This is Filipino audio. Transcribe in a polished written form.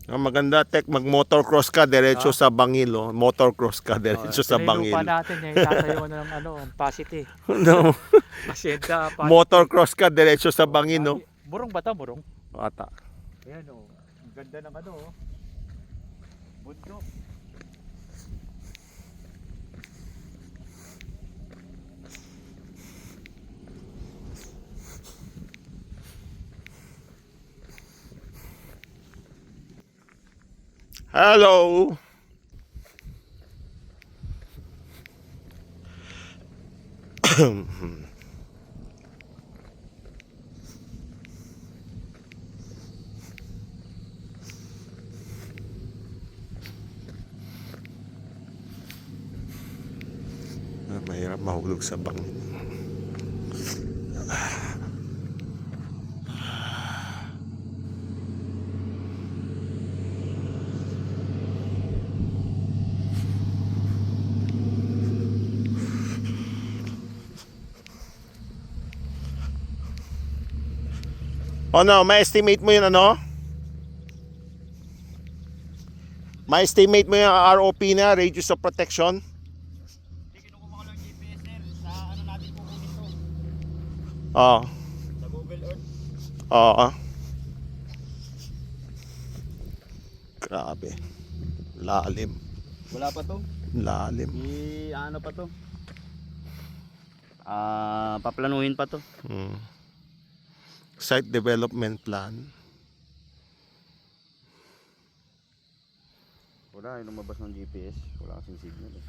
Ang maganda, tek, mag-motorcross ka diretso Ah? sa Bangil, oh. Motorcross ka diretso Ito sa na yung lupa Bangil. natin, yung itatayo ng ang Pasite. No. Hacienda Pasite. Motorcross ka diretso sa Oh, Bangil, no. dami. Murong ba ito? Murong? Ata. Ayan oh. Ang ganda ng ano oh. Bundok. Hello. Mahirap mahulog sa Bangil. Ano, ma-estimate mo yun ano? Ma-estimate mo yung ROP na, radius of protection? Hindi kinukuha ko lang GPS sir. Sa ano natin kukunin to? Oo. Sa Google Earth. Oo. Grabe. Lalim. Wala pa to. Lalim. Ano pa to? Paplanuhin pa to. Site development plan. Wala, yung lumabas ng GPS. Wala kasing signal eh.